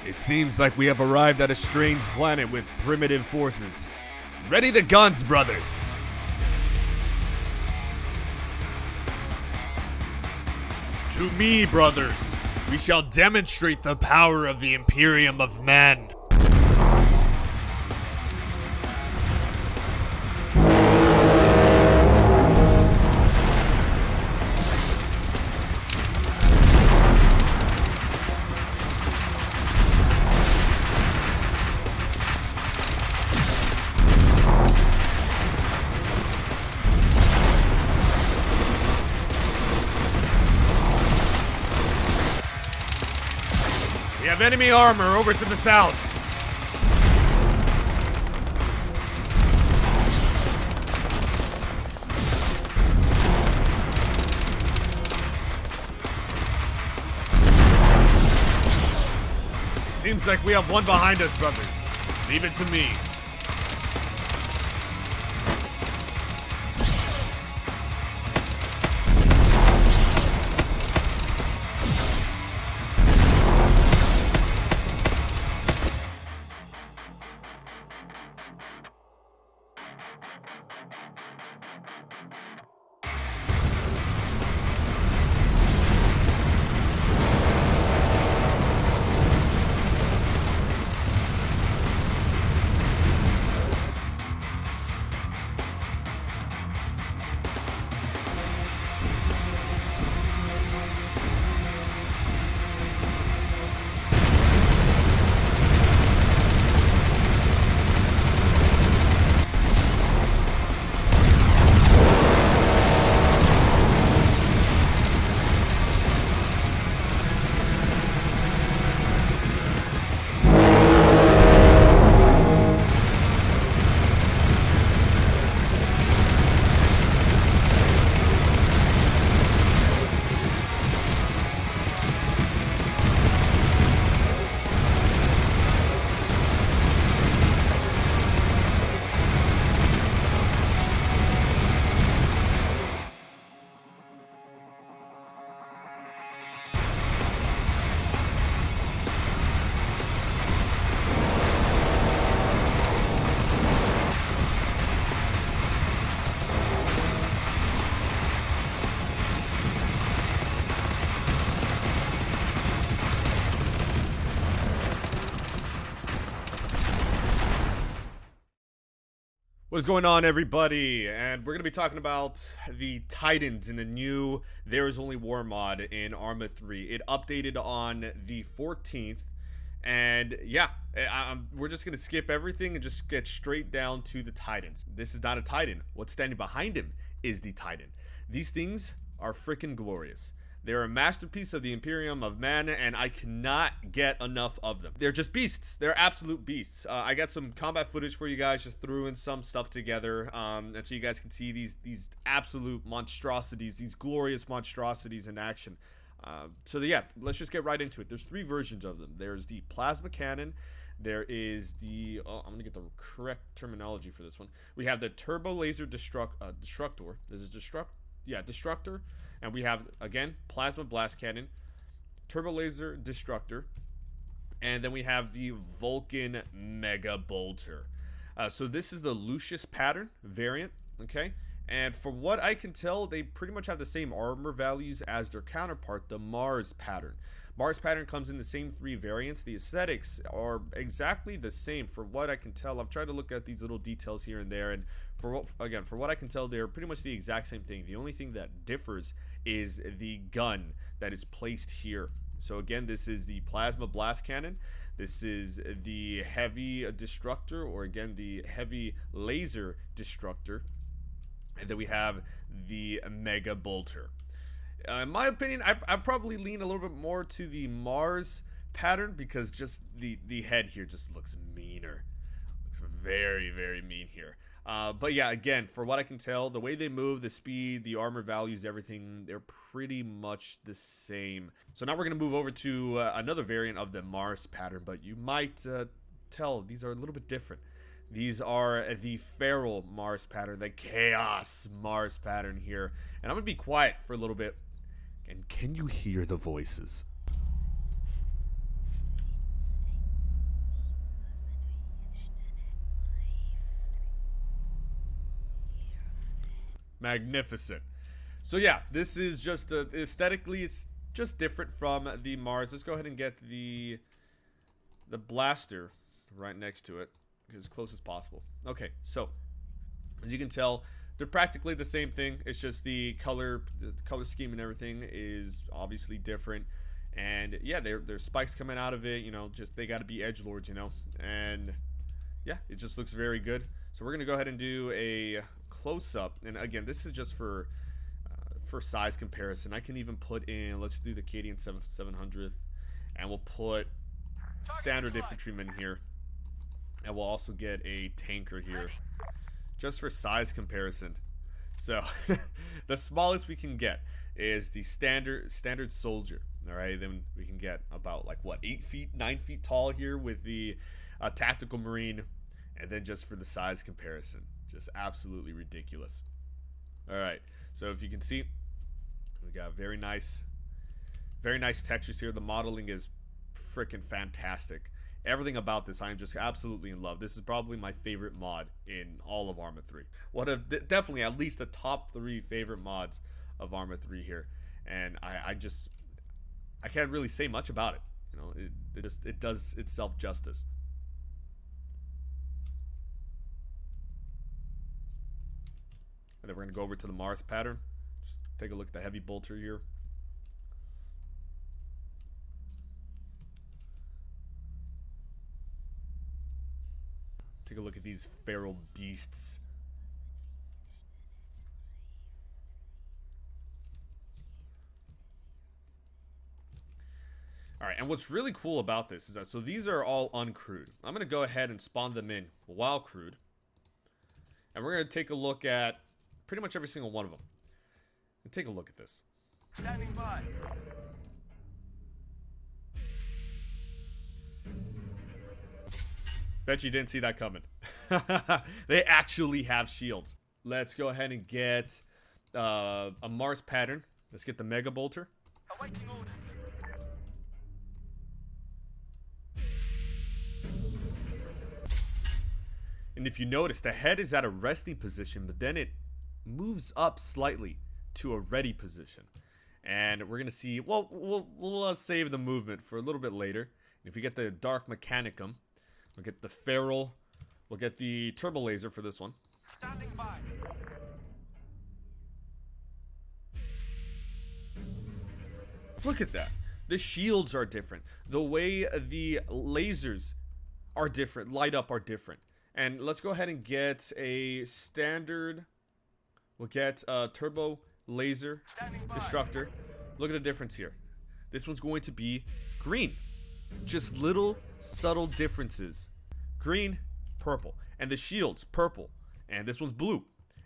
It seems like we have arrived at a strange planet with primitive forces. Ready the guns, brothers! To me, brothers, we shall demonstrate the power of the Imperium of Man. We have enemy armor over to the south. Seems like we have one behind us, brothers. Leave it to me. What's going on, everybody? And we're going to be talking about the Titans in the new There Is Only War mod in ARMA 3. It updated on the 14th. And yeah, we're just going to skip everything and just get straight down to the Titans. This is not a Titan. What's standing behind him is the Titan. These things are freaking glorious. They're a masterpiece of the Imperium of Man, and I cannot get enough of them. They're just beasts. They're absolute beasts. I got some combat footage for you guys, just threw in some stuff together, and so you guys can see these absolute monstrosities, these glorious monstrosities in action. So yeah, let's just get right into it. There's three versions of them. There's the plasma cannon. There is the, I'm gonna get the correct terminology for this one. We have the turbo laser destructor. This is destructor. And we have, again, plasma blast cannon, turbo laser destructor, and then we have the Vulcan mega bolter. So this is the Lucius pattern variant, okay? And from what I can tell, they pretty much have the same armor values as their counterpart, the Mars pattern. Mars pattern comes in the same three variants. The aesthetics are exactly the same from what I can tell. I've tried to look at these little details here and there, and for what I can tell, they're pretty much the exact same thing. The only thing that differs is the gun that is placed here. So again, this is the plasma blast cannon. This is the heavy destructor, or again, the heavy laser destructor. And then we have the mega bolter. In my opinion, I probably lean a little bit more to the Mars pattern because just the head here just looks meaner. Looks very, very mean here. But yeah, again, for what I can tell, the way they move, the speed, the armor values, everything, they're pretty much the same. So now we're going to move over to another variant of the Mars pattern, but you might tell these are a little bit different. These are the feral Mars pattern, the chaos Mars pattern here. And I'm going to be quiet for a little bit. And can you hear the voices? Magnificent. So yeah, this is just aesthetically, it's just different from the Mars. Let's go ahead and get the blaster right next to it, as close as possible. Okay, so as you can tell, they're practically the same thing. It's just the color scheme and everything is obviously different. And yeah, there's spikes coming out of it. You know, just they got to be edgelords. You know, and yeah, it just looks very good. So we're gonna go ahead and do a close up. And again, this is just for size comparison. I can even put in, let's do the Cadian 700th, and we'll put standard infantryman here, and we'll also get a tanker here, just for size comparison. So the smallest we can get is the standard soldier. All right, then we can get about like what, 8 feet, 9 feet tall here with the tactical marine, and then just for the size comparison, just absolutely ridiculous. All right, so if you can see, we got very nice textures here. The modeling is freaking fantastic. Everything about this, I'm just absolutely in love. This is probably my favorite mod in all of ARMA 3. One of definitely at least the top 3 favorite mods of ARMA 3 here, and I can't really say much about it. You know, it does itself justice. And then we're gonna go over to the Mars pattern. Just take a look at the heavy bolter here. Take a look at these feral beasts. Alright, and what's really cool about this is that, so these are all uncrewed. I'm going to go ahead and spawn them in while crewed. And we're going to take a look at pretty much every single one of them. And take a look at this. Standing by. Bet you didn't see that coming. They actually have shields. Let's go ahead and get a Mars pattern. Let's get the Mega Bolter. Awaiting orders. And if you notice, the head is at a resting position, but then it moves up slightly to a ready position. And we're going to see, well, we'll save the movement for a little bit later. If we get the Dark Mechanicum, we'll get the Feral, we'll get the Turbo Laser for this one. Standing by. Look at that. The shields are different. The way the lasers are different, light up are different. And let's go ahead and get a standard. We'll get a Turbo Laser Destructor. Look at the difference here. This one's going to be green. Just little subtle differences. Green, purple. And the shield's purple. And this one's blue.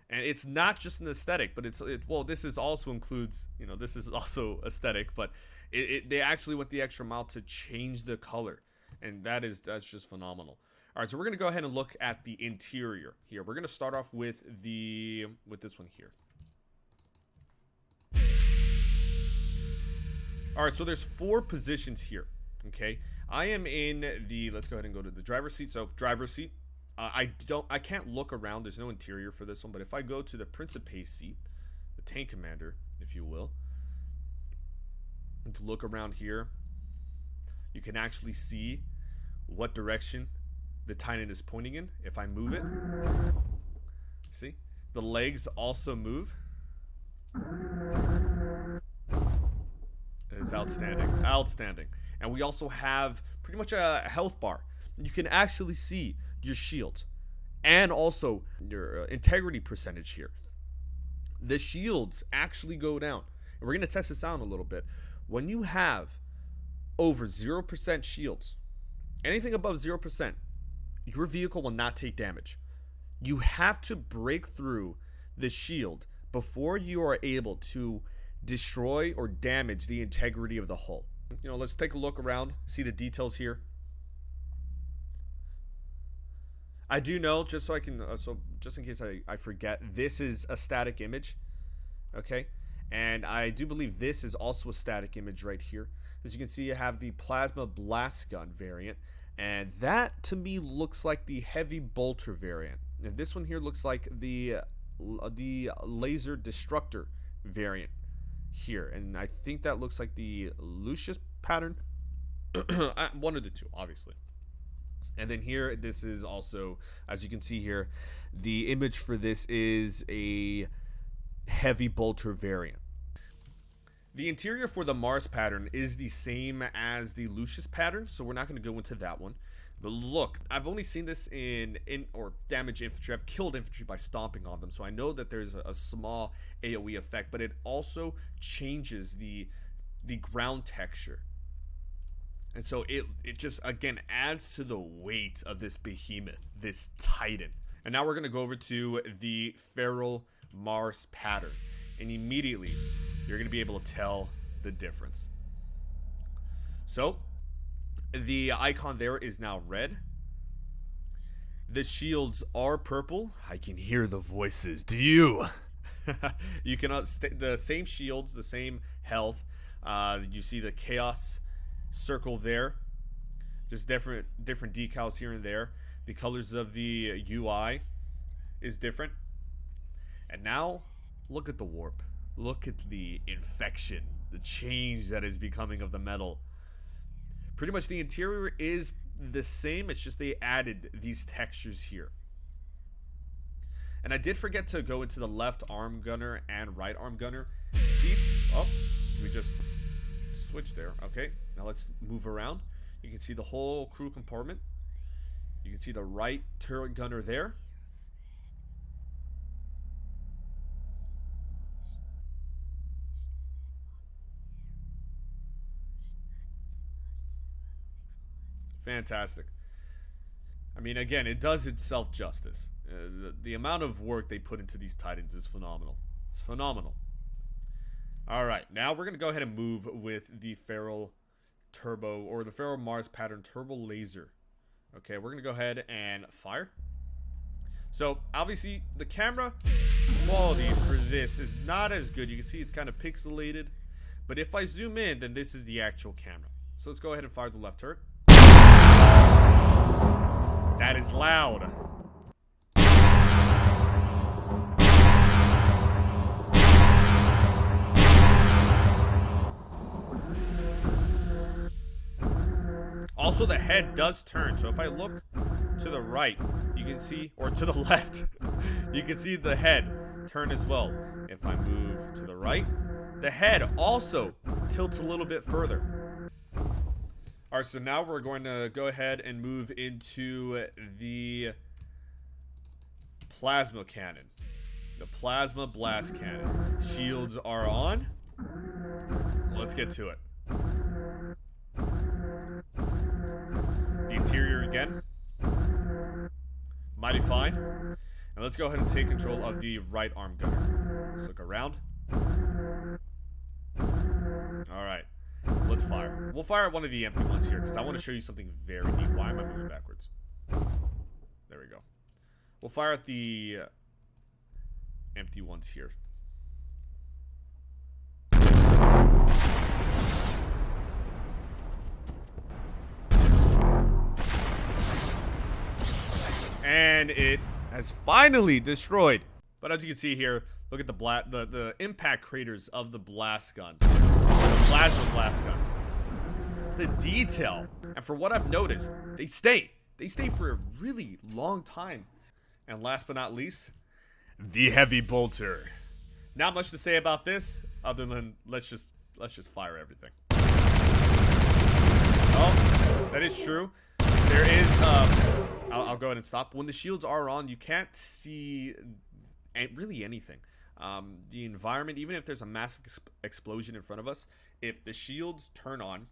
And it's not just an aesthetic, but well, this is also includes, you know, this is also aesthetic, but they actually went the extra mile to change the color. And that's just phenomenal. All right, so we're going to go ahead and look at the interior here. We're going to start off with this one here. All right, so there's 4 positions here, okay? I am in the, let's go ahead and go to the driver's seat. So, driver's seat. I can't look around. There's no interior for this one, but if I go to the Principe seat, the tank commander, if you will, and to look around here, you can actually see what direction the Titan is pointing in. If I move it, see, the legs also move. It's outstanding. And we also have pretty much a health bar. You can actually see your shield and also your integrity percentage here. The shields actually go down, and we're going to test this out a little bit. When you have over 0% shields, anything above 0%, your vehicle will not take damage. You have to break through the shield before you are able to destroy or damage the integrity of the hull. You know, let's take a look around, see the details here. I do know, just so I can, just in case I forget, this is a static image, okay? And I do believe this is also a static image right here. As you can see, you have the Plasma Blast Gun variant, and that to me looks like the Heavy Bolter variant. And this one here looks like the the laser destructor variant here, and I think that looks like the Lucius pattern. One of the two, obviously. And then here, this is also, as you can see here, the image for this is a heavy bolter variant. The interior for the Mars pattern is the same as the Lucius pattern, so we're not going to go into that one. But look, I've only seen this in or damage infantry. I've killed infantry by stomping on them, so I know that there's a small AoE effect, but it also changes the ground texture. And so it just, again, adds to the weight of this behemoth, this titan. And now we're going to go over to the Feral Mars pattern. And immediately, you're going to be able to tell the difference. So, the icon there is now red. The shields are purple. I can hear the voices. Do you? You cannot the same shields, the same health. You see the chaos circle there. Just different decals here and there. The colors of the UI is different. And now, look at the warp. Look at the infection, the change that is becoming of the metal. Pretty much the interior is the same, it's just they added these textures here. And I did forget to go into the left arm gunner and right arm gunner seats. Oh, we just switched there. Okay, now let's move around. You can see the whole crew compartment. You can see the right turret gunner there. Fantastic. I mean, again, it does itself justice. The amount of work they put into these Titans is phenomenal. It's phenomenal. Alright, now we're going to go ahead and move with the Feral Turbo, or the Feral Mars pattern Turbo Laser. Okay, we're going to go ahead and fire. So, obviously, the camera quality for this is not as good. You can see it's kind of pixelated. But if I zoom in, then this is the actual camera. So let's go ahead and fire the left turret. That is loud. Also, the head does turn, so if I look to the right, you can see, or to the left, you can see the head turn as well. If I move to the right, the head also tilts a little bit further. Alright, so now we're going to go ahead and move into the plasma cannon. The plasma blast cannon. Shields are on. Let's get to it. The interior again. Mighty fine. And let's go ahead and take control of the right arm gunner. Let's look around. Alright. Let's fire. We'll fire at one of the empty ones here because I want to show you something very neat. Why am I moving backwards? There we go. We'll fire at the empty ones here. And it has finally destroyed. But as you can see here, look at the impact craters of the blast gun. The plasma blast gun. The detail. And for what I've noticed, they stay. They stay for a really long time. And last but not least, the heavy bolter. Not much to say about this, other than let's just fire everything. Oh, that is true. There is I'll go ahead and stop. When the shields are on, you can't see really anything. The environment, even if there's a massive explosion in front of us, if the shields turn on,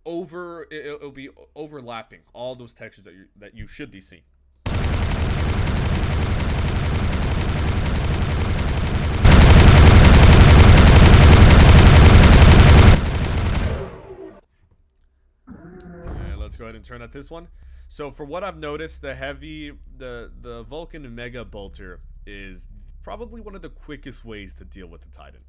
it'll be overlapping all those textures that you should be seeing. And let's go ahead and turn at this one. So for what I've noticed, the Vulcan Mega Bolter is probably one of the quickest ways to deal with the Titan.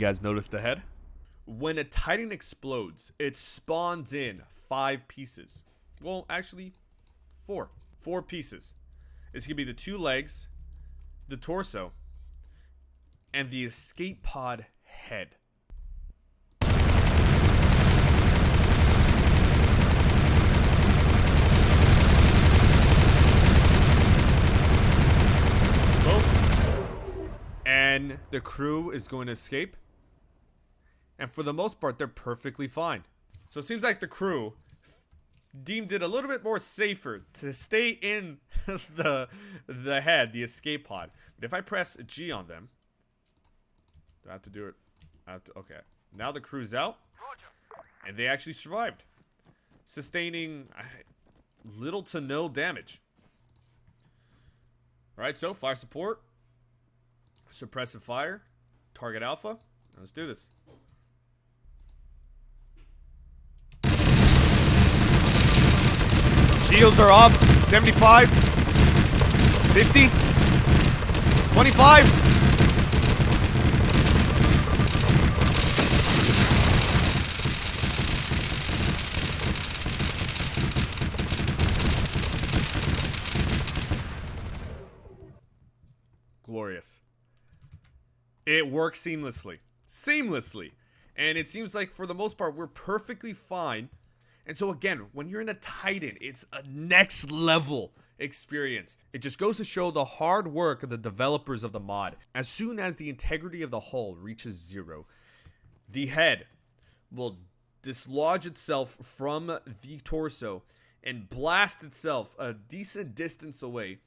guys noticed the head? When a Titan explodes, it spawns in 5 pieces. Well, actually, 4. 4 pieces. It's going to be the 2 legs, the torso, and the escape pod head. And the crew is going to escape. And for the most part, they're perfectly fine. So it seems like the crew deemed it a little bit more safer to stay in the head, the escape pod. But if I press G on them, do I have to do it? Okay. Now the crew's out. And they actually survived, sustaining little to no damage. Alright, so fire support. Suppressive fire. Target alpha. Let's do this. Shields are off. 75. 50. 25. Glorious. It works seamlessly. Seamlessly. And it seems like for the most part we're perfectly fine. And so again, when you're in a Titan, it's a next level experience. It just goes to show the hard work of the developers of the mod. As soon as the integrity of the hull reaches 0, the head will dislodge itself from the torso and blast itself a decent distance away.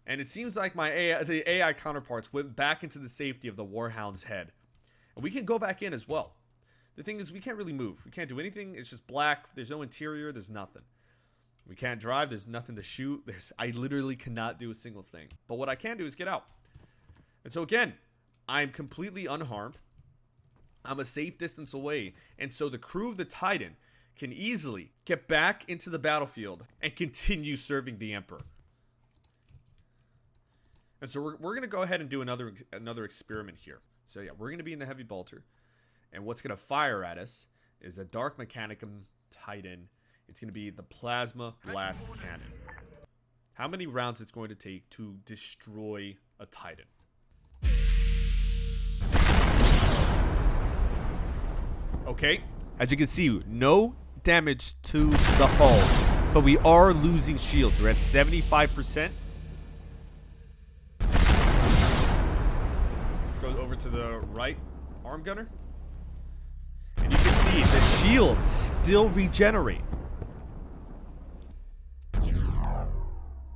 And it seems like the AI counterparts went back into the safety of the Warhound's head. And we can go back in as well. The thing is, we can't really move. We can't do anything. It's just black. There's no interior. There's nothing. We can't drive. There's nothing to shoot. I literally cannot do a single thing. But what I can do is get out. And so again, I'm completely unharmed. I'm a safe distance away. And so the crew of the Titan can easily get back into the battlefield and continue serving the Emperor. And so we're going to go ahead and do another experiment here. So yeah, we're going to be in the heavy bolter. And what's going to fire at us is a Dark Mechanicum Titan. It's going to be the Plasma Blast Cannon. How many rounds it's going to take to destroy a Titan? Okay, as you can see, no damage to the hull, but we are losing shields. We're at 75%. Go over to the right arm gunner. And you can see the shields still regenerate.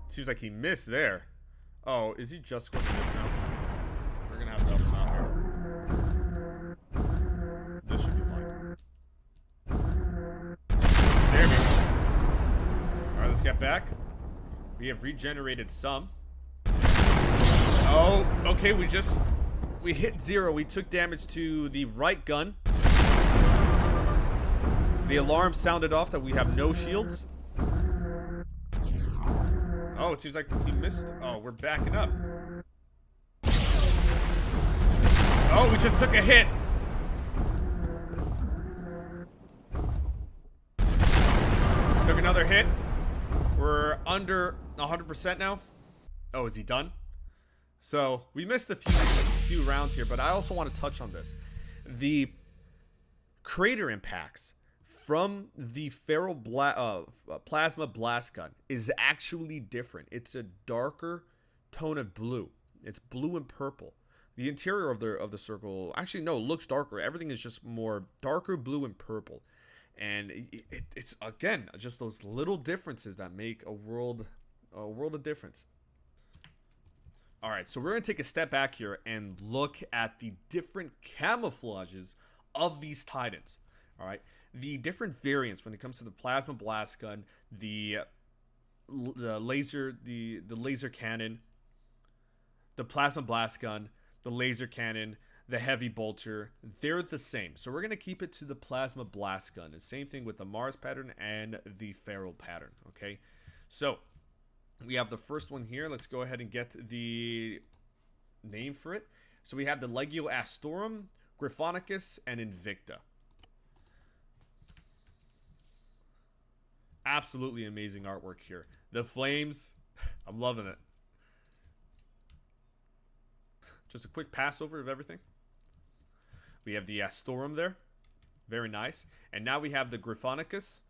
Seems like he missed there. Oh, is he just going to miss now? We're going to have to help him out here. This should be fine. There we go. Alright, let's get back. We have regenerated some. Oh, okay, we hit 0. We took damage to the right gun. The alarm sounded off that we have no shields. Oh, it seems like he missed. Oh, we're backing up. Oh, we just took a hit. Took another hit. We're under 100% now. Oh, is he done? So, we missed a few rounds here, but I also want to touch on this. The crater impacts from the Plasma Blast Gun is actually different. It's a darker tone of blue. It's blue and purple. The interior of the circle, actually no, looks darker. Everything is just more darker blue and purple. And it's again, just those little differences that make a world of difference. Alright, so we're going to take a step back here and look at the different camouflages of these Titans. Alright, the different variants when it comes to the Plasma Blast Gun, the laser cannon, the Plasma Blast Gun, the laser cannon, the heavy bolter, they're the same. So we're going to keep it to the Plasma Blast Gun. The same thing with the Mars pattern and the Feral pattern, okay? So we have the first one here. Let's go ahead and get the name for it. So we have the Legio Astorum, Gryphonicus, and Invicta. Absolutely amazing artwork here. The flames, I'm loving it. Just a quick pass over of everything. We have the Astorum there. Very nice. And now we have the Gryphonicus.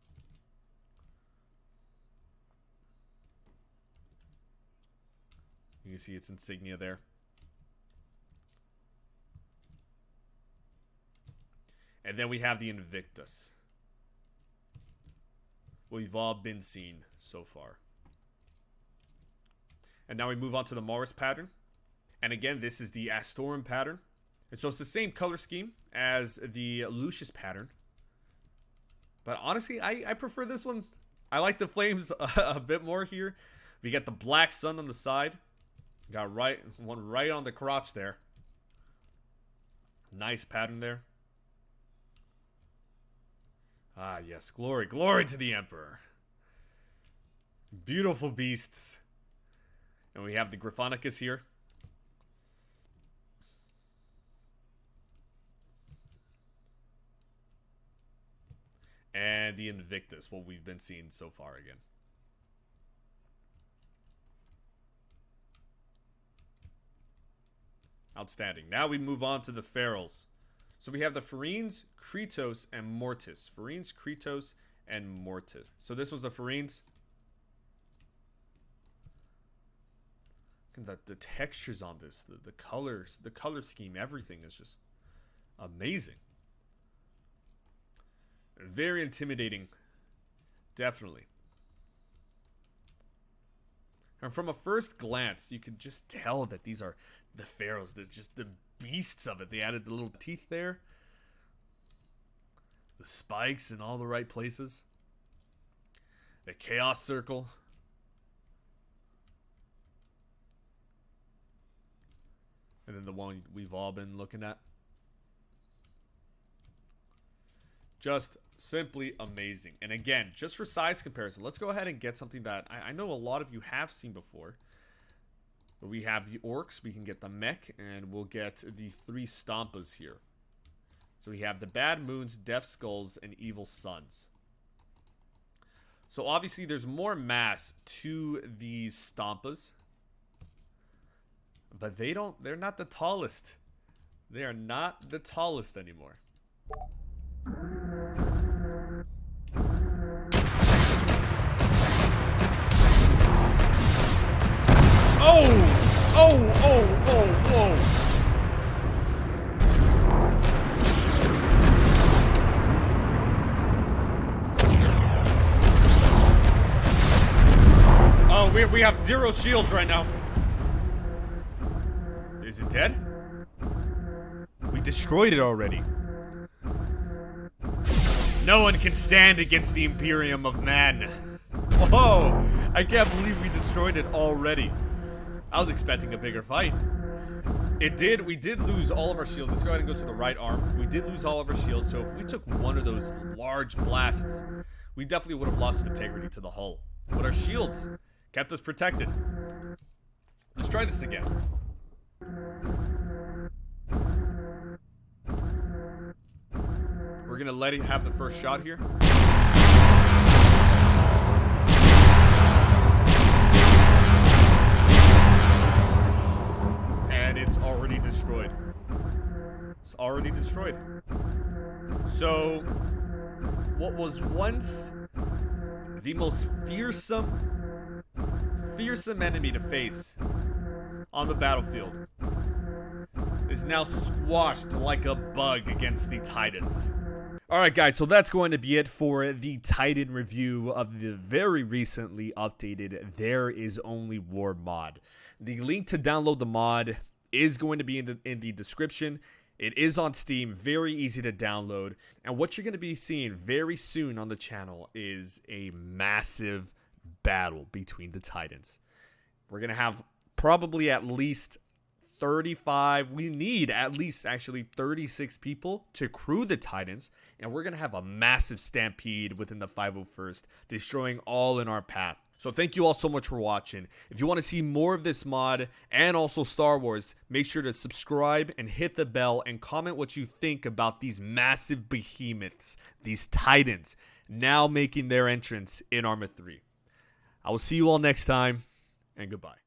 You can see its insignia there. And then we have the Invictus. We've all been seen so far. And now we move on to the Mars pattern. And again, this is the Astorum pattern. And so it's the same color scheme as the Lucius pattern. But honestly, I prefer this one. I like the flames a bit more here. We got the black sun on the side. Got one right on the crotch there. Nice pattern there. Ah, yes. Glory. Glory to the Emperor. Beautiful beasts. And we have the Gryphonicus here. And the Invictus, what we've been seeing so far again. Outstanding. Now we move on to the Ferals. So we have the Farines, Kritos, and Mortis. Farines, Kritos, and Mortis. So this was a Farines. And the textures on this, the colors, the color scheme, everything is just amazing. Very intimidating. Definitely. And from a first glance, you could just tell that these are the Pharaohs. They're just the beasts of it. They added the little teeth there. The spikes in all the right places. The Chaos Circle. And then the one we've all been looking at. Just simply amazing. And again, just for size comparison, let's go ahead and get something that I know a lot of you have seen before. But we have the Orcs, we can get the Mech, and we'll get the 3 Stompas here. So we have the Bad Moons, Death Skulls, and Evil Suns. So obviously there's more mass to these Stompas. But they're not the tallest. They are not the tallest anymore. Whoa! Oh, we have 0 shields right now. Is it dead? We destroyed it already. No one can stand against the Imperium of man. Oh, I can't believe we destroyed it already. I was expecting a bigger fight. We did lose all of our shields. Let's go ahead and go to the right arm. We did lose all of our shields, so if we took one of those large blasts, we definitely would have lost some integrity to the hull. But our shields kept us protected. Let's try this again. We're gonna let it have the first shot here. And it's already destroyed. It's already destroyed. So, what was once the most fearsome enemy to face on the battlefield is now squashed like a bug against the Titans. Alright guys, so that's going to be it for the Titan review of the very recently updated There Is Only War mod. The link to download the mod is going to be in the description. It is on Steam, very easy to download. And what you're going to be seeing very soon on the channel is a massive battle between the Titans. We're going to have probably at least 35, we need at least actually 36 people to crew the Titans, and we're going to have a massive stampede within the 501st, destroying all in our path. So thank you all so much for watching. If you want to see more of this mod and also Star Wars, make sure to subscribe and hit the bell and comment what you think about these massive behemoths, these titans, now making their entrance in Arma 3. I will see you all next time, and goodbye.